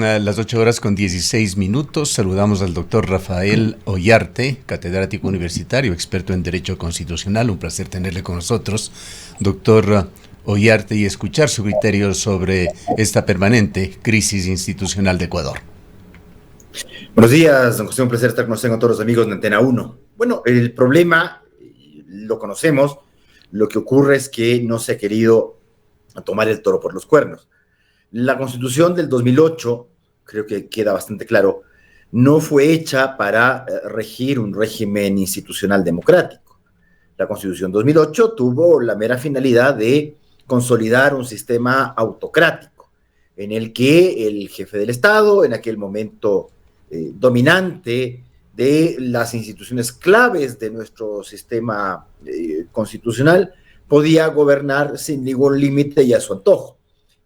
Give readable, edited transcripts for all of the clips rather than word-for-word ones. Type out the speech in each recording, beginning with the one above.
Son las 8:16. Saludamos al doctor Rafael Ollarte, catedrático universitario, experto en Derecho Constitucional. Un placer tenerle con nosotros, doctor Ollarte, y escuchar su criterio sobre esta permanente crisis institucional de Ecuador. Buenos días, don José, un placer estar con usted, con todos los amigos de Antena 1. Bueno, el problema lo conocemos, lo que ocurre es que no se ha querido tomar el toro por los cuernos. La Constitución del 2008, creo que queda bastante claro, no fue hecha para regir un régimen institucional democrático. La Constitución 2008 tuvo la mera finalidad de consolidar un sistema autocrático, en el que el jefe del Estado, en aquel momento dominante de las instituciones claves de nuestro sistema constitucional, podía gobernar sin ningún límite y a su antojo,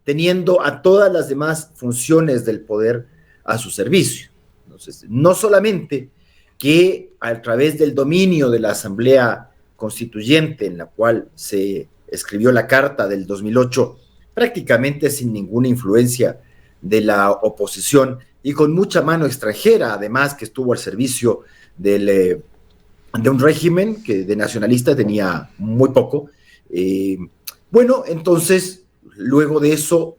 teniendo a todas las demás funciones del poder a su servicio. Entonces, no solamente que a través del dominio de la Asamblea Constituyente, en la cual se escribió la Carta del 2008, prácticamente sin ninguna influencia de la oposición y con mucha mano extranjera, además, que estuvo al servicio de un régimen que de nacionalista tenía muy poco. Bueno, entonces, luego de eso,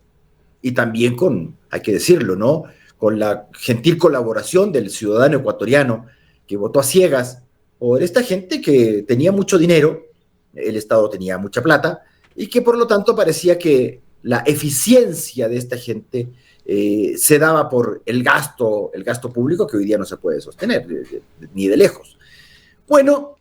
y también con, hay que decirlo, ¿no?, con la gentil colaboración del ciudadano ecuatoriano que votó a ciegas por esta gente que tenía mucho dinero, el Estado tenía mucha plata, y que por lo tanto parecía que la eficiencia de esta gente se daba por el gasto público, que hoy día no se puede sostener, ni de lejos. Bueno,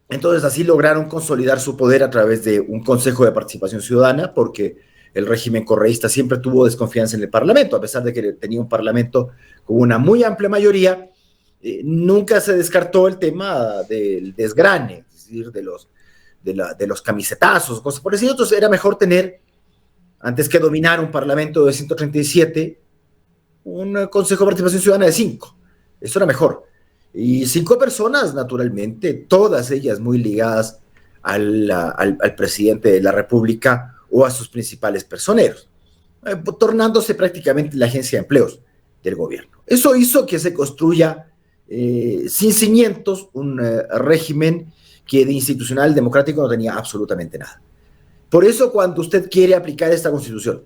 entonces así lograron consolidar su poder a través de un Consejo de Participación Ciudadana, porque el régimen correísta siempre tuvo desconfianza en el Parlamento, a pesar de que tenía un Parlamento con una muy amplia mayoría. Nunca se descartó el tema del desgrane, es decir, de los camisetazos, cosas por decir. Entonces era mejor tener, antes que dominar un Parlamento de 137, un Consejo de Participación Ciudadana de 5. Eso era mejor. Y 5 personas, naturalmente, todas ellas muy ligadas al presidente de la República o a sus principales personeros, tornándose prácticamente la agencia de empleos del gobierno. Eso hizo que se construya sin cimientos un régimen que de institucional democrático no tenía absolutamente nada. Por eso, cuando usted quiere aplicar esta Constitución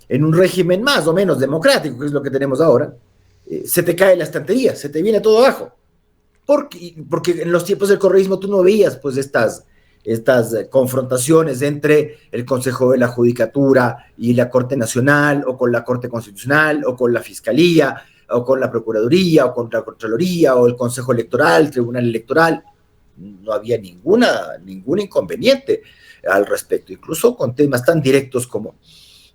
en un régimen más o menos democrático, que es lo que tenemos ahora, se te cae la estantería, se te viene todo abajo. Porque en los tiempos del correísmo tú no veías pues estas confrontaciones entre el Consejo de la Judicatura y la Corte Nacional, o con la Corte Constitucional, o con la Fiscalía, o con la Procuraduría, o con la Contraloría, o el Consejo Electoral, el Tribunal Electoral. No había ningún inconveniente al respecto, incluso con temas tan directos como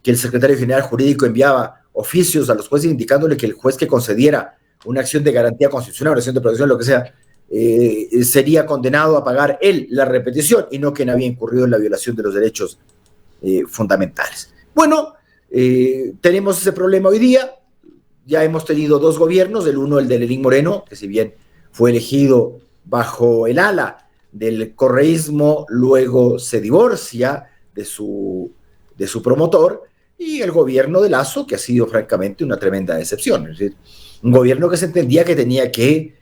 que el secretario general jurídico enviaba oficios a los jueces indicándole que el juez que concediera una acción de garantía constitucional, una acción de protección, lo que sea, sería condenado a pagar él la repetición y no quien había incurrido en la violación de los derechos fundamentales. Bueno, tenemos ese problema hoy día. Ya hemos tenido 2 gobiernos, el de Lenín Moreno, que si bien fue elegido bajo el ala del correísmo, luego se divorcia de su promotor, y el gobierno de Lasso, que ha sido francamente una tremenda decepción. Es decir, un gobierno que se entendía que tenía que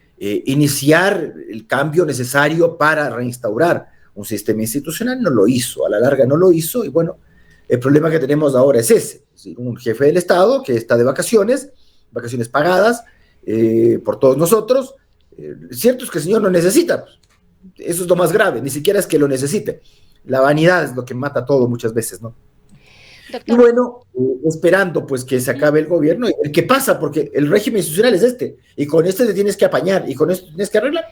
iniciar el cambio necesario para reinstaurar un sistema institucional, no lo hizo, a la larga no lo hizo, y bueno, el problema que tenemos ahora es ese, es decir, un jefe del Estado que está de vacaciones pagadas por todos nosotros. Cierto es que el señor no necesita, eso es lo más grave, ni siquiera es que lo necesite, la vanidad es lo que mata todo muchas veces, ¿no? Doctor. Y bueno, esperando pues que se acabe el gobierno y ver qué pasa, porque el régimen institucional es este, y con este te tienes que apañar, y con esto tienes que arreglar.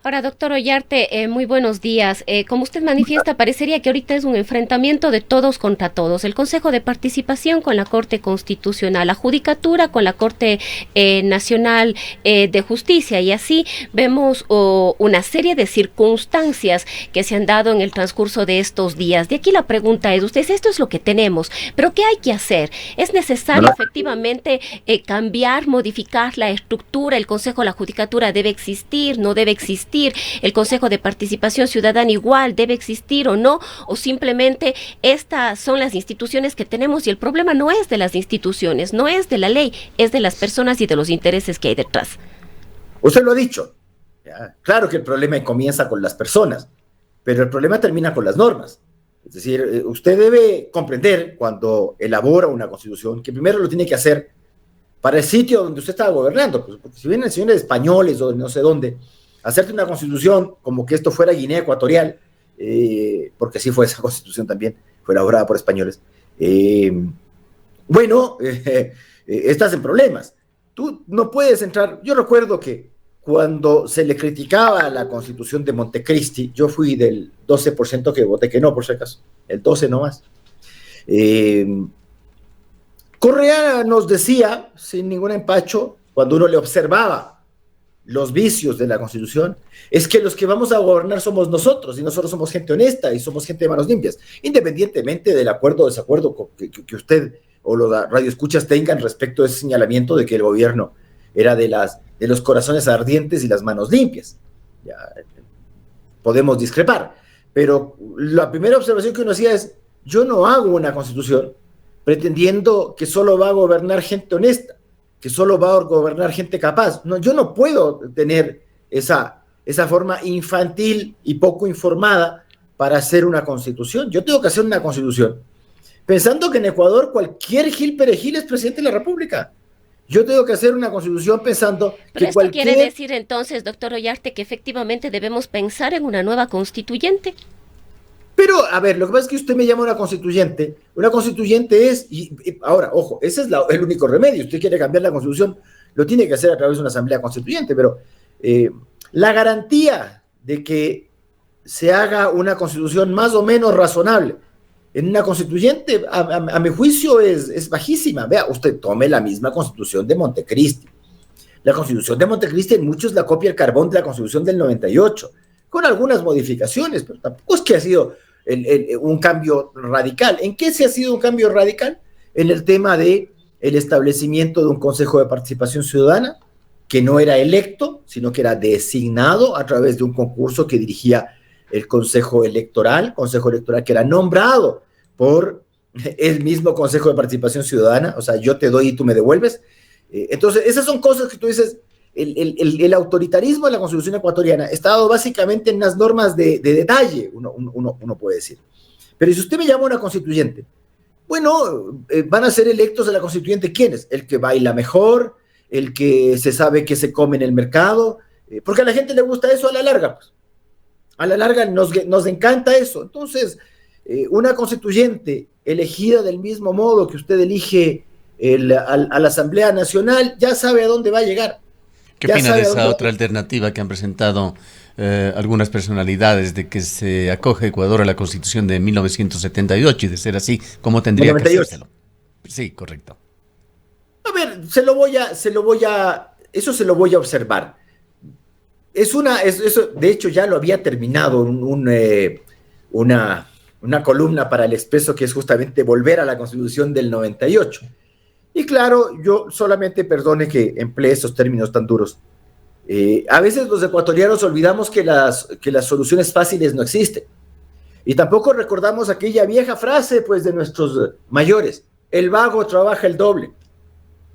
Ahora, doctor Ollarte, muy buenos días. Como usted manifiesta, parecería que ahorita es un enfrentamiento de todos contra todos. El Consejo de Participación con la Corte Constitucional, la Judicatura con la Corte Nacional de Justicia, y así vemos una serie de circunstancias que se han dado en el transcurso de estos días. De aquí la pregunta es, ustedes, esto es lo que tenemos, pero ¿qué hay que hacer? ¿Es necesario efectivamente cambiar, modificar la estructura? ¿El Consejo de la Judicatura debe existir, no debe existir? existir, el Consejo de Participación Ciudadana igual debe existir o no, o simplemente estas son las instituciones que tenemos y el problema no es de las instituciones, no es de la ley, es de las personas y de los intereses que hay detrás. Usted lo ha dicho. Ya, claro que el problema comienza con las personas, pero el problema termina con las normas. Es decir, usted debe comprender cuando elabora una constitución que primero lo tiene que hacer para el sitio donde usted estaba gobernando. Pues, porque si vienen señores españoles o no sé dónde, hacerte una constitución como que esto fuera Guinea Ecuatorial, porque sí fue esa constitución también, fue elaborada por españoles, estás en problemas. Tú no puedes entrar. Yo recuerdo que cuando se le criticaba la constitución de Montecristi, yo fui del 12% que voté que no, por si acaso, el 12% nomás. Correa nos decía, sin ningún empacho, cuando uno le observaba los vicios de la Constitución, es que los que vamos a gobernar somos nosotros, y nosotros somos gente honesta, y somos gente de manos limpias, independientemente del acuerdo o desacuerdo que usted o los radioescuchas tengan respecto a ese señalamiento de que el gobierno era de los corazones ardientes y las manos limpias. Ya, podemos discrepar, pero la primera observación que uno hacía es, yo no hago una Constitución pretendiendo que solo va a gobernar gente honesta, que solo va a gobernar gente capaz. No, yo no puedo tener esa forma infantil y poco informada para hacer una constitución. Yo tengo que hacer una constitución pensando que en Ecuador cualquier Gil Perejil es presidente de la República. Yo tengo que hacer una constitución pensando Pero que esto quiere decir entonces, doctor Ollarte, que efectivamente debemos pensar en una nueva constituyente. Pero, a ver, lo que pasa es que usted me llama una constituyente. Una constituyente es, y ahora, ojo, ese es el único remedio. Usted quiere cambiar la constitución, lo tiene que hacer a través de una asamblea constituyente, pero la garantía de que se haga una constitución más o menos razonable en una constituyente, a mi juicio, es bajísima. Vea, usted tome la misma constitución de Montecristi. La constitución de Montecristi en muchos la copia el carbón de la constitución del 98, con algunas modificaciones, pero tampoco es que ha sido un cambio radical. ¿En qué se ha sido un cambio radical? En el tema de el establecimiento de un Consejo de Participación Ciudadana, que no era electo, sino que era designado a través de un concurso que dirigía el Consejo Electoral que era nombrado por el mismo Consejo de Participación Ciudadana, o sea, yo te doy y tú me devuelves. Entonces, esas son cosas que tú dices. El autoritarismo de la Constitución ecuatoriana está dado básicamente en las normas de detalle, uno puede decir. Pero si usted me llama una constituyente, bueno, van a ser electos de la constituyente, ¿quiénes? El que baila mejor, el que se sabe que se come en el mercado, porque a la gente le gusta eso a la larga, pues. A la larga nos encanta eso. Entonces, una constituyente elegida del mismo modo que usted elige a la Asamblea Nacional, ya sabe a dónde va a llegar. ¿Qué opina de esa otra alternativa que han presentado algunas personalidades de que se acoge Ecuador a la Constitución de 1978 y de ser así, cómo tendría 98. Que hacérselo? Sí, correcto. A ver, eso se lo voy a observar. Eso, de hecho, ya lo había terminado una columna para El Expreso, que es justamente volver a la Constitución del 98. Y claro, yo solamente perdone que emplee esos términos tan duros. A veces los ecuatorianos olvidamos que las soluciones fáciles no existen. Y tampoco recordamos aquella vieja frase, pues, de nuestros mayores: el vago trabaja el doble.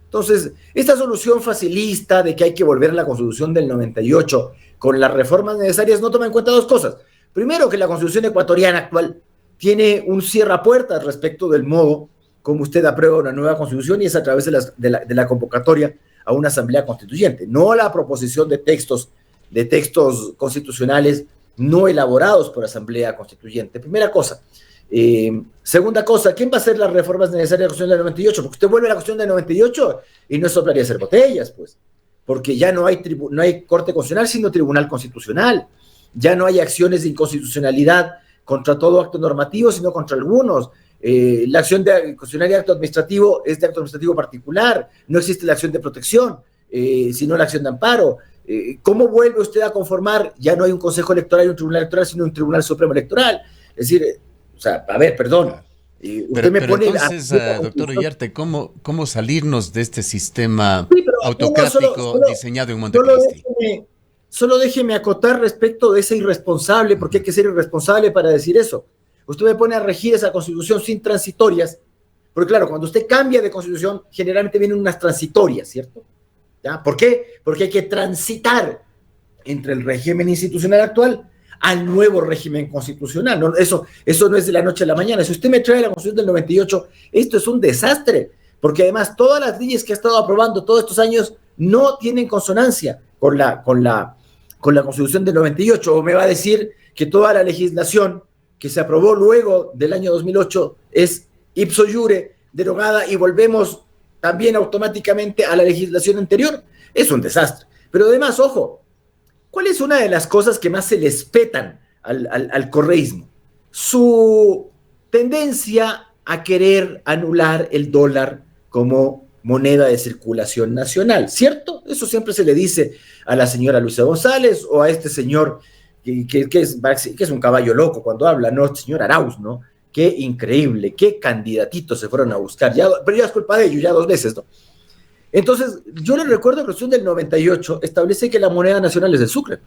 Entonces, esta solución facilista de que hay que volver a la Constitución del 98 con las reformas necesarias no toma en cuenta dos cosas. Primero, que la Constitución ecuatoriana actual tiene un cierrapuertas respecto del modo como usted aprueba una nueva constitución, y es a través de la convocatoria a una asamblea constituyente, no la proposición de textos constitucionales no elaborados por asamblea constituyente. Primera cosa. Segunda cosa, ¿quién va a hacer las reformas necesarias de la Constitución del 98? Porque usted vuelve a la Constitución del 98 y no es soplar y hacer botellas, pues, porque ya no hay Corte Constitucional, sino Tribunal Constitucional. Ya no hay acciones de inconstitucionalidad contra todo acto normativo, sino contra algunos. La acción de constitucional de acto administrativo es de acto administrativo particular, no existe la acción de protección, sino la acción de amparo. ¿Cómo vuelve usted a conformar? Ya no hay un Consejo Electoral y un Tribunal Electoral, sino un Tribunal Supremo Electoral. Es decir, o sea, a ver, perdón. Usted me pone entonces, doctor Ollarte, ¿cómo salirnos de este sistema autocrático diseñado en Montecristi? Solo déjeme acotar respecto de ese irresponsable, porque hay que ser irresponsable para decir eso. Usted me pone a regir esa constitución sin transitorias, porque claro, cuando usted cambia de constitución, generalmente vienen unas transitorias, ¿cierto? ¿Ya? ¿Por qué? Porque hay que transitar entre el régimen institucional actual al nuevo régimen constitucional. No, eso no es de la noche a la mañana. Si usted me trae la Constitución del 98, esto es un desastre, porque además todas las leyes que ha estado aprobando todos estos años no tienen consonancia con la Constitución del 98, o me va a decir que toda la legislación que se aprobó luego del año 2008 es ipso iure derogada y volvemos también automáticamente a la legislación anterior. Es un desastre. Pero además, ojo, ¿cuál es una de las cosas que más se les petan al correísmo? Su tendencia a querer anular el dólar como moneda de circulación nacional, ¿cierto? Eso siempre se le dice a la señora Luisa González o a este señor que es un caballo loco cuando habla, ¿no? El señor Arauz, ¿no? Qué increíble, qué candidatitos se fueron a buscar, pero ya es culpa de ellos, ya 2 veces, ¿no? Entonces, yo les recuerdo que la Constitución del 98 establece que la moneda nacional es el sucre.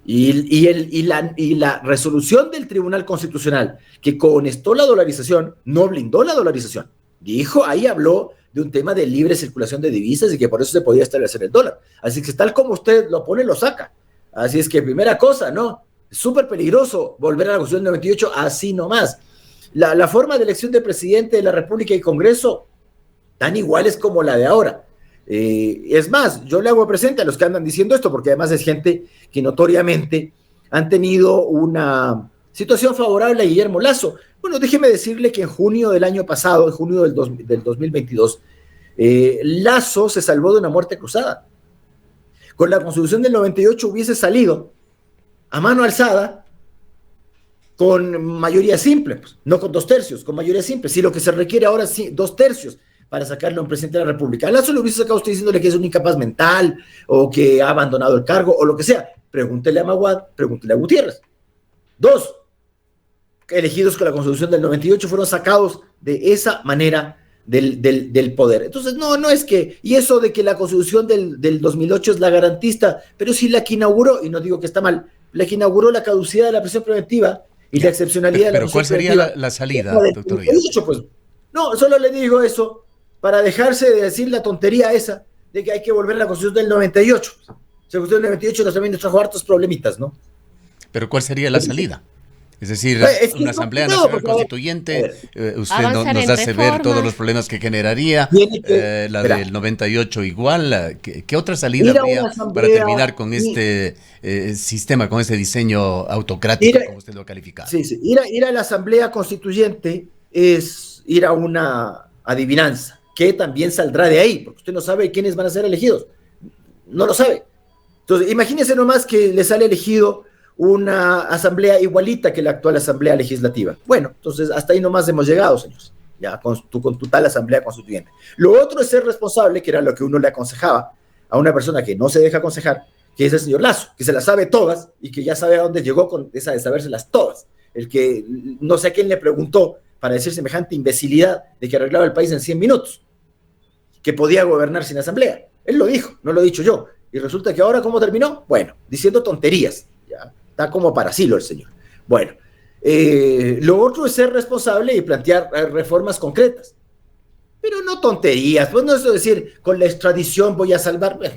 Y la resolución del Tribunal Constitucional que conestó la dolarización, no blindó la dolarización. Dijo, ahí habló de un tema de libre circulación de divisas y que por eso se podía establecer el dólar. Así que tal como usted lo pone, lo saca. Así es que primera cosa, ¿no? Es súper peligroso volver a la Constitución del 98 así nomás. La forma de elección de presidente de la República y Congreso tan iguales como la de ahora. Es más, yo le hago presente a los que andan diciendo esto, porque además es gente que notoriamente han tenido una situación favorable a Guillermo Lasso. Bueno, déjeme decirle que en junio del año pasado, en junio del 2022, Lasso se salvó de una muerte cruzada. Con la Constitución del 98 hubiese salido a mano alzada con mayoría simple, pues, no con 2/3, con mayoría simple. Si lo que se requiere ahora es 2/3 para sacarle a un presidente de la República. A Lasso le hubiese sacado usted diciéndole que es un incapaz mental o que ha abandonado el cargo o lo que sea. Pregúntele a Maguad, pregúntele a Gutiérrez. 2 elegidos con la Constitución del 98 fueron sacados de esa manera del poder. Entonces, no es que, y eso de que la Constitución del 2008 es la garantista, pero sí la que inauguró, y no digo que está mal, la que inauguró la caducidad de la prisión preventiva y la excepcionalidad de la prisión preventiva. Pero ¿cuál sería la salida, doctor? Pues, no, solo le digo eso para dejarse de decir la tontería esa de que hay que volver a la Constitución del 98. La Constitución del 98 también nos trajo hartos problemitas, ¿no? Pero ¿cuál sería la salida? Es decir, una Asamblea Nacional Constituyente, usted nos hace ver todos los problemas que generaría, la del 98 igual. ¿Qué otra salida habría para terminar con este sistema, con este diseño autocrático, como usted lo ha calificado? Sí. Ir a la Asamblea Constituyente es ir a una adivinanza, que también saldrá de ahí, porque usted no sabe quiénes van a ser elegidos. No lo sabe. Entonces, imagínese nomás que le sale elegido una asamblea igualita que la actual asamblea legislativa. Bueno, entonces hasta ahí nomás hemos llegado, señores, ya con tu tal asamblea constituyente. Lo otro es ser responsable, que era lo que uno le aconsejaba a una persona que no se deja aconsejar, que es el señor Lasso, que se las sabe todas y que ya sabe a dónde llegó con esa de sabérselas todas. El que no sé a quién le preguntó para decir semejante imbecilidad de que arreglaba el país en 100 minutos, que podía gobernar sin asamblea. Él lo dijo, no lo he dicho yo. Y resulta que ahora, ¿cómo terminó? Bueno, diciendo tonterías. Ya está como para asilo el señor. Bueno, lo otro es ser responsable y plantear reformas concretas, pero no tonterías. Pues no es decir, con la extradición voy a salvar. Bueno,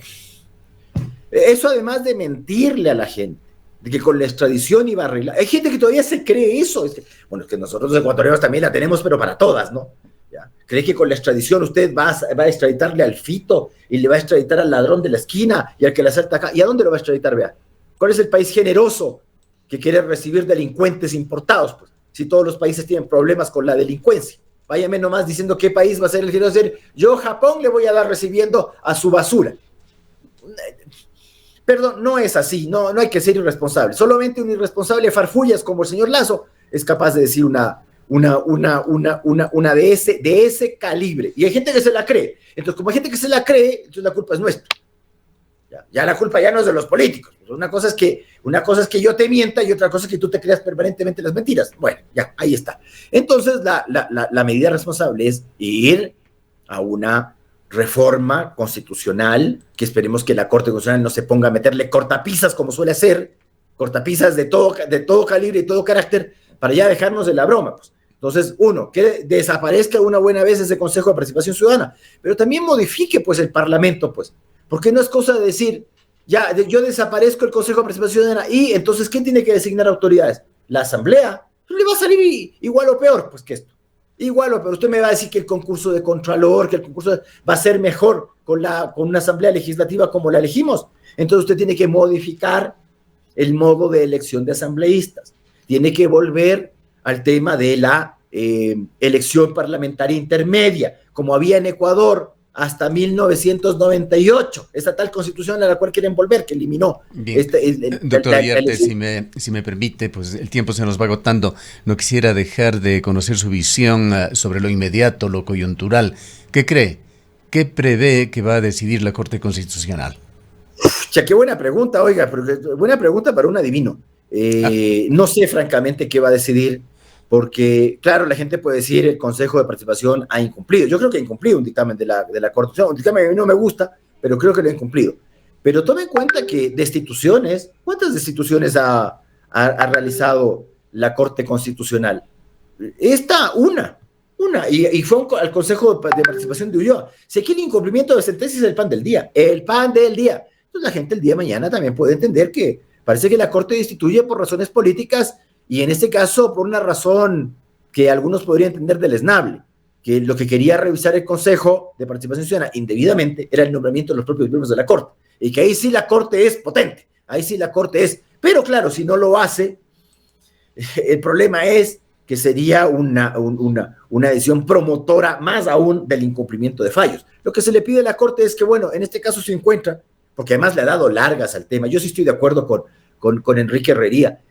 eso además de mentirle a la gente, de que con la extradición iba a arreglar. Hay gente que todavía se cree eso. Bueno, es que nosotros los ecuatorianos también la tenemos, pero para todas, ¿no? ¿Ya? ¿Cree que con la extradición usted va a extraditarle al Fito y le va a extraditar al ladrón de la esquina y al que le asalta acá? ¿Y a dónde lo va a extraditar, vea? ¿Cuál es el país generoso que quiere recibir delincuentes importados? Pues, si todos los países tienen problemas con la delincuencia. Váyame nomás diciendo qué país va a ser el generoso. Yo, Japón, le voy a dar recibiendo a su basura. Perdón, no es así. No hay que ser irresponsable. Solamente un irresponsable farfullas como el señor Lasso es capaz de decir una de ese calibre. Y hay gente que se la cree. Entonces, como hay gente que se la cree, entonces la culpa es nuestra. Ya la culpa ya no es de los políticos. Una cosa es que yo te mienta y otra cosa es que tú te creas permanentemente las mentiras. Bueno, ya, ahí está. Entonces, la medida responsable es ir a una reforma constitucional, que esperemos que la Corte Constitucional no se ponga a meterle cortapisas como suele hacer, cortapisas de todo calibre y todo carácter, para ya dejarnos de la broma, pues. Entonces, uno, que desaparezca una buena vez ese Consejo de Participación Ciudadana, pero también modifique, pues, el Parlamento, pues, porque no es cosa de decir, ya, yo desaparezco el Consejo de Participación Ciudadana y entonces, ¿quién tiene que designar autoridades? La Asamblea. Le va a salir igual o peor, pues, que esto. Igual o peor. Usted me va a decir que el concurso de Contralor, que el concurso va a ser mejor con una Asamblea Legislativa como la elegimos. Entonces, usted tiene que modificar el modo de elección de asambleístas. Tiene que volver al tema de la elección parlamentaria intermedia, como había en Ecuador hasta 1998, esta tal constitución a la cual quieren volver, que eliminó. Doctor Oyarte, si me permite, pues el tiempo se nos va agotando. No quisiera dejar de conocer su visión sobre lo inmediato, lo coyuntural. ¿Qué cree? ¿Qué prevé que va a decidir la Corte Constitucional? Qué buena pregunta, oiga, buena pregunta para un adivino. No sé francamente qué va a decidir, porque, claro, la gente puede decir el Consejo de Participación ha incumplido. Yo creo que ha incumplido un dictamen de la Corte. Un dictamen que a mí no me gusta, pero creo que lo ha incumplido. Pero tome en cuenta que destituciones, ¿cuántas destituciones ha realizado la Corte Constitucional? Una, y fue al Consejo de Participación de Ulloa. Si aquí el incumplimiento de sentencias es el pan del día, entonces la gente el día de mañana también puede entender que parece que la Corte destituye por razones políticas, y en este caso por una razón que algunos podrían entender deleznable, que lo que quería revisar el Consejo de Participación Ciudadana indebidamente era el nombramiento de los propios miembros de la Corte, y que ahí sí la Corte es potente, ahí sí la Corte es, pero claro, si no lo hace, el problema es que sería una decisión promotora más aún del incumplimiento de fallos. Lo que se le pide a la Corte es que, bueno, en este caso se encuentra, porque además le ha dado largas al tema, yo sí estoy de acuerdo con Enrique Herrería,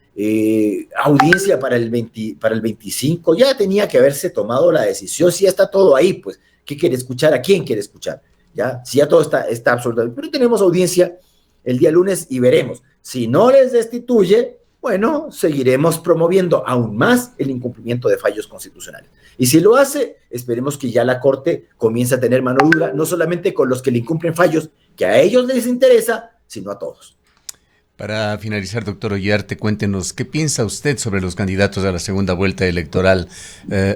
audiencia para el 25, ya tenía que haberse tomado la decisión, si ya está todo ahí, pues, ¿qué quiere escuchar? ¿A quién quiere escuchar? ¿Ya? Si ya todo está absolutamente, pero tenemos audiencia el día lunes y veremos. Si no les destituye, bueno, seguiremos promoviendo aún más el incumplimiento de fallos constitucionales. Y si lo hace, esperemos que ya la Corte comience a tener mano dura, no solamente con los que le incumplen fallos, que a ellos les interesa, sino a todos. Para finalizar, doctor Oyarte, cuéntenos, ¿qué piensa usted sobre los candidatos a la segunda vuelta electoral?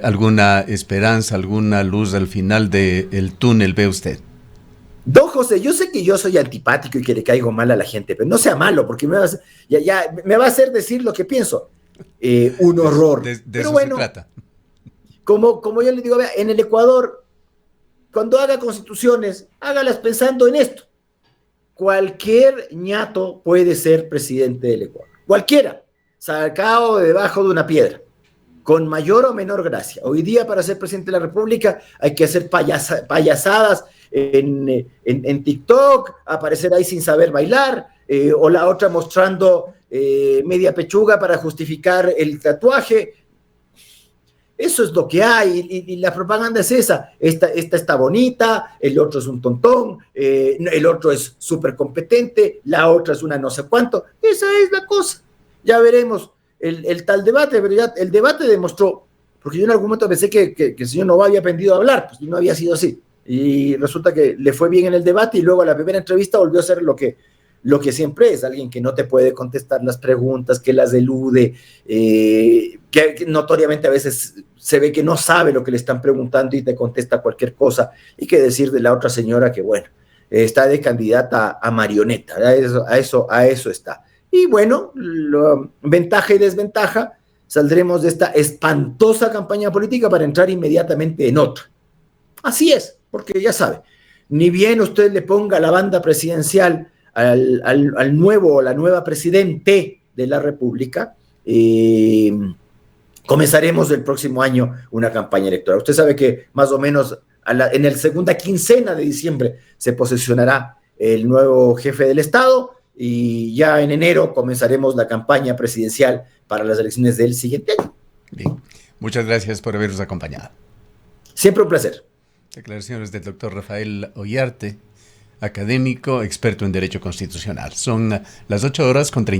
¿Alguna esperanza, alguna luz al final del túnel ve usted? Don José, yo sé que yo soy antipático y que le caigo mal a la gente, pero no sea malo, porque me va a hacer decir lo que pienso. Un horror. De pero eso bueno, se trata. Como yo le digo, vea, en el Ecuador, cuando haga constituciones, hágalas pensando en esto. Cualquier ñato puede ser presidente del Ecuador. Cualquiera, sacado de debajo de una piedra, con mayor o menor gracia. Hoy día, para ser presidente de la República, hay que hacer payasadas en TikTok, aparecer ahí sin saber bailar, o la otra mostrando media pechuga para justificar el tatuaje. Eso es lo que hay, y la propaganda es esa. Esta está bonita, el otro es un tontón, el otro es súper competente, la otra es una no sé cuánto. Esa es la cosa. Ya veremos el tal debate, pero ya el debate demostró, porque yo en algún momento pensé que el señor no había aprendido a hablar, pues no había sido así. Y resulta que le fue bien en el debate y luego a la primera entrevista volvió a ser lo que siempre es, alguien que no te puede contestar las preguntas, que las elude, que notoriamente a veces se ve que no sabe lo que le están preguntando y te contesta cualquier cosa. Y qué decir de la otra señora que, bueno, está de candidata a marioneta, a eso está. Y bueno, ventaja y desventaja, saldremos de esta espantosa campaña política para entrar inmediatamente en otra. Así es, porque ya sabe, ni bien usted le ponga la banda presidencial al nuevo o la nueva presidente de la República, comenzaremos el próximo año una campaña electoral. Usted sabe que más o menos en la segunda quincena de diciembre se posesionará el nuevo jefe del Estado y ya en enero comenzaremos la campaña presidencial para las elecciones del siguiente año. Bien, muchas gracias por habernos acompañado. Siempre un placer. Declaraciones del doctor Rafael Oyarte, académico, experto en Derecho Constitucional. Son las 8:30.